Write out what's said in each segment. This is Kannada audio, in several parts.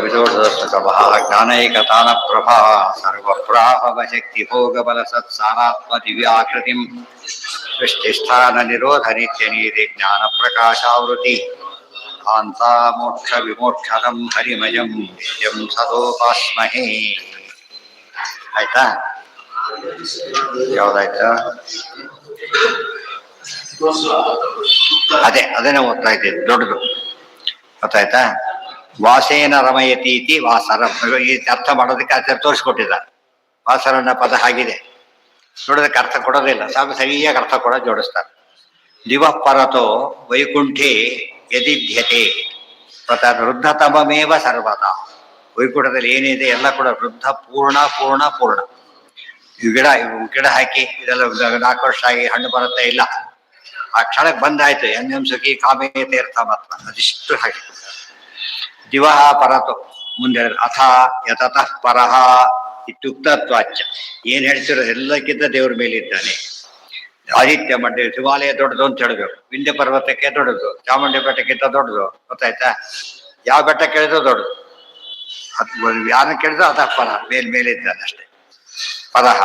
ವಿದೋಷಮಃ ಜ್ಞಾನೈಕತಾನ ಪ್ರಭಾ ಸರ್ವಪ್ರಾಭವ ಶಕ್ತಿ ಭೋಗ ಬಲ ಸತ್ಸಾರಾತ್ಮ ದಿವ್ಯಾಕೃತಿಂ ಸೃಷ್ಟಿಸ್ಥಾನ ನಿರೋಧ ನಿತ್ಯ ನೀತಿ ಜ್ಞಾನ ಪ್ರಕಾಶಾವೃತಿ ಕಾಂತ ಮೋಕ್ಷ ವಿಮೋಕ್ಷದಂ ಹರಿಮಯಂ ನಿತ್ಯಂ ಸದೋಪಾಸ್ಮಹೇ. ಆಯ್ತಾ? ಯಾವ್ದಾಯ್ತಾ? ಅದೇನೆ ಓದ್ತಾ ಇದ್ದೀನಿ, ದೊಡ್ಡದು ಗೊತ್ತಾಯ್ತಾ? ವಾಸೇನ ರಮಯತೀತಿ ವಾಸರ, ಈ ಅರ್ಥ ಮಾಡೋದಕ್ಕೆ ಅರ್ಥ ತೋರಿಸ್ಕೊಟ್ಟಿದ್ದಾರೆ. ವಾಸರನ್ನ ಪದ ಆಗಿದೆ, ನೋಡೋದಕ್ಕೆ ಅರ್ಥ ಕೊಡೋದಿಲ್ಲ, ಸಾಕು ಸರಿಯಾಗಿ ಅರ್ಥ ಕೂಡ ಜೋಡಿಸ್ತಾರೆ. ದಿವ ಪರತೋ ವೈಕುಂಠೇ ಯದಿಧ್ಯತೆ ವೃದ್ಧತಮೇವ ಸರ್ವದ. ವೈಕುಂಠದಲ್ಲಿ ಏನಿದೆ ಎಲ್ಲ ಕೂಡ ವೃದ್ಧ, ಪೂರ್ಣ ಪೂರ್ಣ ಪೂರ್ಣ. ಈ ಗಿಡ ಹಾಕಿ ಇದೆಲ್ಲ 4 ವರ್ಷ ಆಗಿ ಹಣ್ಣು ಬರುತ್ತೆ ಇಲ್ಲ, ಆ ಕ್ಷಣಕ್ಕೆ ಬಂದಾಯ್ತು. ಸುಖಿ ಕಾಮೇ ತೀರ್ಥ ಮಾತ್ರ, ಅದಿಷ್ಟು ಹಾಕಿ. ದಿವ ಪರತು ಮುಂದೆ ಅಥ ಯತತಃ ಪರಹ ಇತ್ಯುಕ್ತತ್ವಾಚ. ಏನ್ ಹೇಳ್ತಿರೋ ಎಲ್ಲಕ್ಕಿಂತ ದೇವ್ರ ಮೇಲೆ ಇದ್ದಾನೆ. ಆದಿತ್ಯ ಮಂಡ್ಯ ಹಿಮಾಲಯ ದೊಡ್ಡದು ಅಂತ ಹೇಳಬೇಕು, ವಿಂಧ್ಯ ಪರ್ವತಕ್ಕೆ ದೊಡ್ಡದು, ಚಾಮುಂಡಿ ಬೆಟ್ಟಕ್ಕಿಂತ ದೊಡ್ಡದು, ಗೊತ್ತಾಯ್ತಾ? ಯಾವ ಬೆಟ್ಟ ಕೇಳಿದ್ರು ದೊಡ್ಡದು, ಯಾರನ್ನ ಕೇಳಿದ್ರು ಅತಃ ಪರ, ಮೇಲಿದ್ದಾನೆ ಅಷ್ಟೇ. ಪರಹ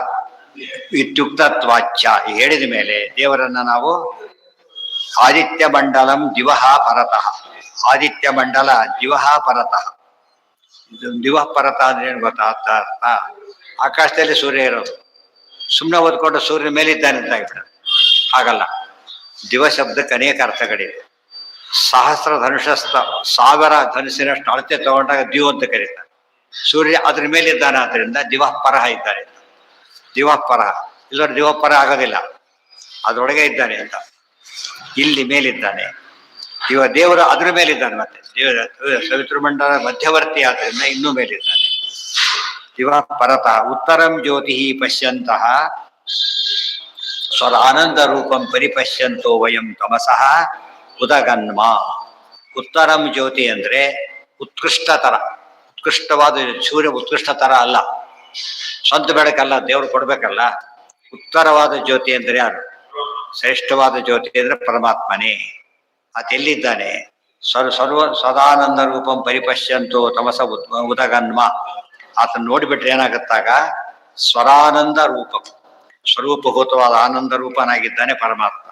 ಇತ್ಯುಕ್ತತ್ವಾಚ್ಯ ಹೇಳಿದ ಮೇಲೆ ದೇವರನ್ನ ನಾವು ಆದಿತ್ಯ ಮಂಡಲಂ ದಿವಹ ಪರತಃ, ಆದಿತ್ಯ ಮಂಡಲ ದಿವಹ ಪರತಃ. ದಿವಹ ಪರತಃ ಅಂದ್ರೆ ಏನು ಗೊತ್ತಾ? ಆಕಾಶದಲ್ಲಿ ಸೂರ್ಯ ಇರೋದು, ಸುಮ್ಮನೆ ಓದ್ಕೊಂಡು ಸೂರ್ಯನ ಮೇಲಿದ್ದಾನೆ ಅಂತ ಆಗ್ಬಿಡ, ಹಾಗಲ್ಲ. ದಿವ ಶಬ್ದಕ್ಕೆ ಅನೇಕ ಅರ್ಥಗಳಿವೆ. ಸಹಸ್ರ ಧನುಷಸ್ಥ, 1000 ಧನುಸಿನಷ್ಟು ಅಳತೆ ತಗೊಂಡಾಗ ದಿವ್ ಅಂತ ಕರೀತಾರೆ. ಸೂರ್ಯ ಅದ್ರ ಮೇಲಿದ್ದಾನೆ, ಆದ್ರಿಂದ ದಿವಃ ಪರಹ ಇದ್ದಾನೆ. ದಿವಃ ಪರಹ ಇಲ್ಲವ್ರು ದಿವಃ ಪರ ಆಗೋದಿಲ್ಲ, ಅದ್ರೊಳಗೆ ಇದ್ದಾನೆ ಅಂತ. ಇಲ್ಲಿ ಮೇಲಿದ್ದಾನೆ ಇವ ದೇವರು, ಅದ್ರ ಮೇಲಿದ್ದಾನೆ. ಮತ್ತೆ ಸವಿತೃಮಂಡಲ ಮಧ್ಯವರ್ತಿ ಆದ್ರಿಂದ ಇನ್ನೂ ಮೇಲಿದ್ದಾನೆ. ದಿವ ಪರತಃ ಉತ್ತರಂ ಜ್ಯೋತಿ ಪಶ್ಯಂತಹ ಸ್ವರ ಆನಂದ ರೂಪಂ ಪರಿಪಶ್ಯಂತೋ ವಯಂ ತಮಸಃ ಉದಗನ್ಮ. ಉತ್ತರಂ ಜ್ಯೋತಿ ಅಂದ್ರೆ ಉತ್ಕೃಷ್ಟತರ, ಉತ್ಕೃಷ್ಟವಾದ ಸೂರ್ಯ ಉತ್ಕೃಷ್ಟ ತರ ಅಲ್ಲ, ಸ್ವಂತ ಬೆಳಕಲ್ಲ, ದೇವ್ರು ಕೊಡ್ಬೇಕಲ್ಲ. ಉತ್ತರವಾದ ಜ್ಯೋತಿ ಅಂದ್ರೆ ಯಾರು? ಶ್ರೇಷ್ಠವಾದ ಜ್ಯೋತಿ ಅಂದ್ರೆ ಪರಮಾತ್ಮನೇ. ಅದೆಲ್ಲಿದ್ದಾನೆ? ಸದಾನಂದ ರೂಪಂ ಪರಿಪಶ್ಯಂತೋ ತಮಸ ಉದಗನ್ಮ. ಆತನ ನೋಡಿಬಿಟ್ರೆ ಏನಾಗುತ್ತಾಗ ಸ್ವರಾನಂದ ರೂಪಂ, ಸ್ವರೂಪಭೂತವಾದ ಆನಂದ ರೂಪನಾಗಿದ್ದಾನೆ ಪರಮಾತ್ಮ.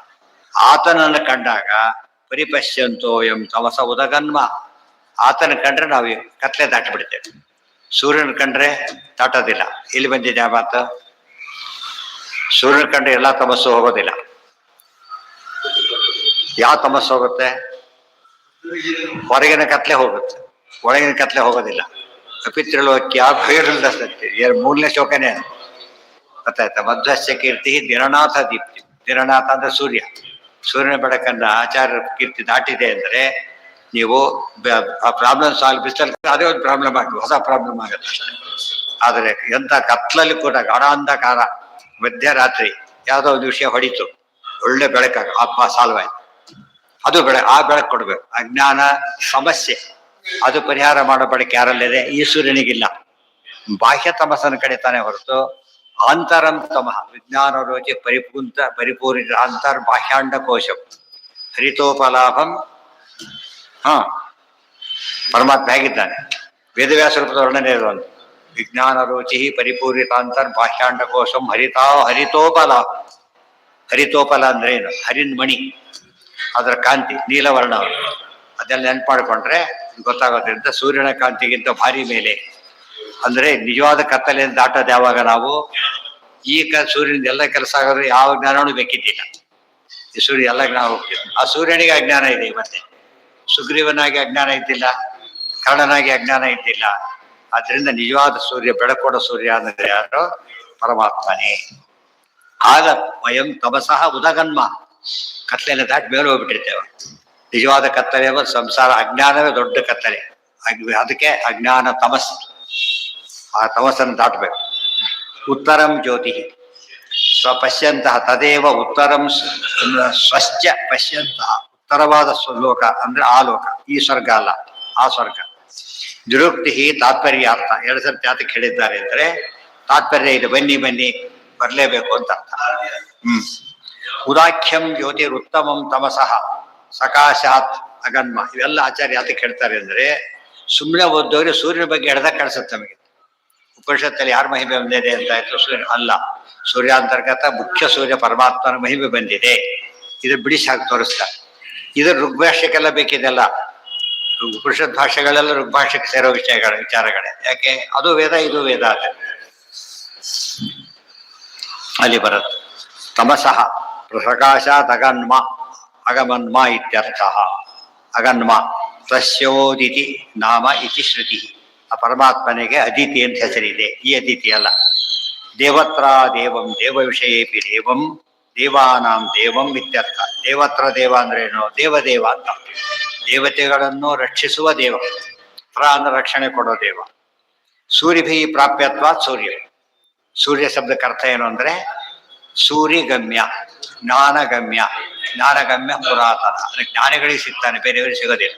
ಆತನನ್ನು ಕಂಡಾಗ ಪರಿಪಶ್ಯಂತೋ ಎಂ ತಮಸ ಉದಗನ್ಮ. ಆತನ ಕಂಡ್ರೆ ನಾವು ಕತ್ಲೆ ದಾಟಿ ಬಿಡ್ತೇವೆ, ಸೂರ್ಯನ ಕಂಡ್ರೆ ದಾಟೋದಿಲ್ಲ. ಇಲ್ಲಿ ಬಂದಿದೆ ಆ ಮಾತು. ಸೂರ್ಯನ ಕಂಡ್ರೆ ಎಲ್ಲ ತಮಸ್ಸು ಹೋಗೋದಿಲ್ಲ. ಯಾವ ತಮಸ್ಸು ಹೋಗುತ್ತೆ? ಹೊರಗಿನ ಕತ್ಲೆ ಹೋಗುತ್ತೆ, ಒಳಗಿನ ಕತ್ಲೆ ಹೋಗೋದಿಲ್ಲ. ಕಪಿತ್ರಿಲೋಕ್ಯ ಭೈರಲ್ಲ ಸತ್ಯ, 3ನೇ ಶ್ಲೋಕನೇ ಗೊತ್ತಾಯ್ತಾ? ಮಧ್ವಸ್ಯ ಕೀರ್ತಿ ದಿನನಾಥ ದೀಪ್ತಿ. ದಿನನಾಥ ಅಂದ್ರೆ ಸೂರ್ಯ, ಸೂರ್ಯನ ಬೆಳಕನ್ನ ಆಚಾರ್ಯ ಕೀರ್ತಿ ದಾಟಿದೆ ಅಂದ್ರೆ ನೀವು ಪ್ರಾಬ್ಲಮ್ ಸಾಲ್ವ್, ಬಿಸಿಲು ಅದೇ ಒಂದು ಪ್ರಾಬ್ಲಮ್ ಆಗುತ್ತೆ, ಹೊಸ ಪ್ರಾಬ್ಲಮ್ ಆಗುತ್ತೆ ಅಷ್ಟೇ. ಆದರೆ ಎಂತ ಕತ್ಲಲ್ಲಿ ಕೂಡ ಗಾಢಾಂಧಕಾರ, ಮಧ್ಯರಾತ್ರಿ ಯಾವುದೋ ಒಂದು ವಿಷಯ ಹೊಡಿತು, ಒಳ್ಳೆ ಬೆಳಕಾಗ ಹಬ್ಬ ಸಾಲ್ವ್ ಆಯ್ತು. ಅದು ಆ ಬೆಳಕು ಕೊಡ್ಬೇಕು. ಅಜ್ಞಾನ ಸಮಸ್ಯೆ ಅದು ಪರಿಹಾರ ಮಾಡೋ ಬೆಳಕು ಯಾರಲ್ಲಿದೆ? ಈ ಸೂರ್ಯನಿಗಿಲ್ಲ. ಬಾಹ್ಯ ತಮಸ್ಸನ ಕಡೆ ತಾನೇ ಹೊರತು ಅಂತರಂ ತಮಃ ವಿಜ್ಞಾನ ರೋಚಿ ಪರಿಪೂರಿತ ಅಂತರ್ಬಾಹ್ಯಾಂಡ ಕೋಶಂ ಹರಿತೋಪಲಾಭಂ. ಪರಮಾತ್ಮ ಹೇಗಿದ್ದಾನೆ? ವೇದವ್ಯಾಸ ರೂಪದ ವರ್ಣನೆ ಇರುವಂತ ವಿಜ್ಞಾನ ರೋಚಿ ಪರಿಪೂರಿತಾಂತರ್ ಬಾಹ್ಯಾಂಡ ಕೋಶಂ ಹರಿತೋಪಲಾಭ. ಹರಿತೋಪಲ ಅಂದ್ರೆ ಏನು? ಹರಿನ್ ಮಣಿ, ಅದರ ಕಾಂತಿ ನೀಲವರ್ಣ. ಅದೆಲ್ಲ ನೆನ್ಪು ಮಾಡ್ಕೊಂಡ್ರೆ ಗೊತ್ತಾಗೋದ್ರಿಂದ ಸೂರ್ಯನ ಕಾಂತಿಗಿಂತ ಭಾರಿ ಮೇಲೆ. ಅಂದ್ರೆ ನಿಜವಾದ ಕತ್ತಲೆಯನ್ನು ದಾಟೋದು ಯಾವಾಗ ನಾವು? ಈಗ ಸೂರ್ಯನಿಂದ ಎಲ್ಲ ಕೆಲಸ ಆಗೋದ್ರೆ ಯಾವ ಜ್ಞಾನವೂ ಬೇಕಿದ್ದಿಲ್ಲ. ಈ ಸೂರ್ಯ ಎಲ್ಲ ಜ್ಞಾನ ಹೋಗ್ತಿದೆ. ಆ ಸೂರ್ಯನಿಗೆ ಅಜ್ಞಾನ ಇದೆ. ಮತ್ತೆ ಸುಗ್ರೀವನಾಗಿ ಅಜ್ಞಾನ ಇದ್ದಿಲ್ಲ, ಕರ್ಣನಾಗಿ ಅಜ್ಞಾನ ಇದ್ದಿಲ್ಲ. ಆದ್ರಿಂದ ನಿಜವಾದ ಸೂರ್ಯ, ಬೆಳಕೊಡೋ ಸೂರ್ಯ ಅಂದ್ರೆ ಯಾರು? ಪರಮಾತ್ಮನೇ. ಆಗ ವಯಂ ತಮಸಃ ಉದಗನ್ಮ, ಕತ್ತಲೆಯನ್ನು ದಾಟಿ ಮೇಲೆ ಹೋಗ್ಬಿಟ್ಟಿರ್ತೇವೆ. ನಿಜವಾದ ಕತ್ತಲೆ ಸಂಸಾರ, ಅಜ್ಞಾನವೇ ದೊಡ್ಡ ಕತ್ತಲೆ. ಅದಕ್ಕೆ ಅಜ್ಞಾನ ತಮಸ್, ಆ ತಮಸ್ಸನ್ನು ದಾಟಬೇಕು. ಉತ್ತರಂ ಜ್ಯೋತಿ ಸ್ವಪಶ್ಯಂತಹ ತದೇವ ಉತ್ತರಂ ಸ್ವಶ್ಚ ಪಶ್ಯಂತಹ. ಉತ್ತರವಾದ ಲೋಕ ಅಂದ್ರೆ ಆ ಲೋಕ, ಈ ಸ್ವರ್ಗ ಅಲ್ಲ, ಆ ಸ್ವರ್ಗ. ದುರುಕ್ತಿ ತಾತ್ಪರ್ಯಾರ್ಥ. 2 ಸರ್ತಿ ಯಾತಕ್ಕೆ ಹೇಳಿದ್ದಾರೆ ಅಂದ್ರೆ ತಾತ್ಪರ್ಯ ಇದು, ಬನ್ನಿ ಬರ್ಲೇಬೇಕು ಅಂತ ಅರ್ಥ. ಉದಾಖ್ಯಂ ಜ್ಯೋತಿರುತ್ತಮಂ ತಮಸಃ ಸಕಾಶಾತ್ ಅಗನ್ಮ. ಇವೆಲ್ಲ ಆಚಾರ್ಯ ಯಾತಕ್ಕೆ ಹೇಳ್ತಾರೆ ಅಂದ್ರೆ ಸುಮ್ಮನೆ ಓದೋರು ಸೂರ್ಯನ ಬಗ್ಗೆ ಎಳ್ದಾಗ ಕಾಣಿಸುತ್ತೆ ನಮಗೆ. ಉಪನಿಷತ್ತಲ್ಲಿ ಯಾರ ಮಹಿಮೆ ಬಂದಿದೆ ಅಂತ ಆಯ್ತು, ಸೂರ್ಯ ಅಲ್ಲ, ಸೂರ್ಯಾಂತರ್ಗತ ಮುಖ್ಯ ಸೂರ್ಯ ಪರಮಾತ್ಮನ ಮಹಿಮೆ ಬಂದಿದೆ. ಇದು ಬಿಡಿಸಾಗಿ ತೋರಿಸ್ತಾರೆ. ಇದು ಋಗ್ಭಾಷೆಗೆಲ್ಲ ಬೇಕಿದೆಲ್ಲ. ಉಪನಿಷತ್ ಭಾಷೆಗಳೆಲ್ಲ ಋಗ್ಭಾಷೆಗೆ ಸೇರೋ ವಿಚಾರಗಳೇ. ಯಾಕೆ ಅದು ವೇದ, ಇದು ವೇದ ಅಂತ ಅಲ್ಲಿ ಬರುತ್ತೆ. ತಮಸಃ ಪ್ರಕಾಶಾತ್ ಅಗನ್ಮ ಅಗಮನ್ಮ ಇತ್ಯರ್ಥ. ಅಗನ್ಮ ತಸ್ಯೋದಿತಿ ನಾಮ ಇತಿ ಶ್ರುತಿ. ಆ ಪರಮಾತ್ಮನಿಗೆ ಅದಿತಿ ಅಂತ ಹೆಸರಿದೆ. ಈ ಅದಿತಿ ಅಲ್ಲ. ದೇವತ್ರ ದೇವಂ ದೇವ ವಿಷಯೇಪಿ ದೇವಂ ದೇವಾನಾಂ ದೇವಂ ಇತ್ಯರ್ಥ. ದೇವತ್ರ ದೇವ ಅಂದ್ರೆ ಏನು? ದೇವದೇವ ಅಂತ. ದೇವತೆಗಳನ್ನು ರಕ್ಷಿಸುವ ದೇವ. ಪ್ರ ಅಂದ್ರೆ ರಕ್ಷಣೆ ಕೊಡೋ ದೇವ. ಸೂರ್ಯಭಿ ಪ್ರಾಪ್ಯತ್ವ ಸೂರ್ಯ. ಸೂರ್ಯ ಶಬ್ದಕ್ಕೆ ಅರ್ಥ ಏನು ಅಂದ್ರೆ ಸೂರ್ಯಗಮ್ಯ, ಜ್ಞಾನಗಮ್ಯ. ಜ್ಞಾನಗಮ್ಯ ಪುರಾತನ ಅಂದ್ರೆ ಜ್ಞಾನಿಗಳಿಗೆ ಸಿಗ್ತಾನೆ, ಬೇರೆಯವರಿಗೆ ಸಿಗೋದಿಲ್ಲ.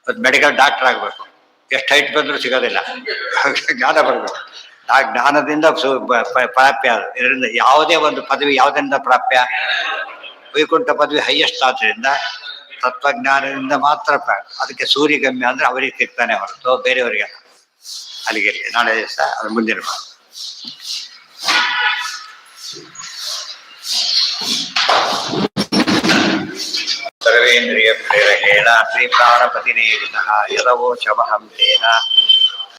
ಅದು ಮೆಡಿಕಲ್ ಡಾಕ್ಟರ್ ಆಗ್ಬೇಕು, ಎಷ್ಟು ಹೈಟ್ ಬಂದರೂ ಸಿಗೋದಿಲ್ಲ, ಜ್ಞಾನ ಬರಬೇಕು. ಆ ಜ್ಞಾನದಿಂದ ಪ್ರಾಪ್ಯ. ಇದರಿಂದ ಯಾವುದೇ ಒಂದು ಪದವಿ ಯಾವುದರಿಂದ ಪ್ರಾಪ್ಯ? ವೈಕುಂಠ ಪದವಿ ಹೈಯೆಸ್ಟ್ ಆದ್ರಿಂದ ತತ್ವಜ್ಞಾನದಿಂದ ಮಾತ್ರ ಅದಕ್ಕೆ ಸೂರ್ಯಗಮ್ಯ ಅಂದ್ರೆ ಅವರಿಗೆ ಸಿಗ್ತಾನೆ ಹೊರತು ಬೇರೆಯವರಿಗೆ. ಅಲ್ಲಿಗೆ ನಾಳೆ ದಿವಸ ಅದು ಮುಂದಿನ ಸರ್ವೇಂದ್ರಿಯ ಪ್ರೇರಕೇಣ ಶ್ರೀ ಪ್ರಾಣಪತಿನೇರಿತಃ ಯದವೋ ಶಮಹಂ ತೇನ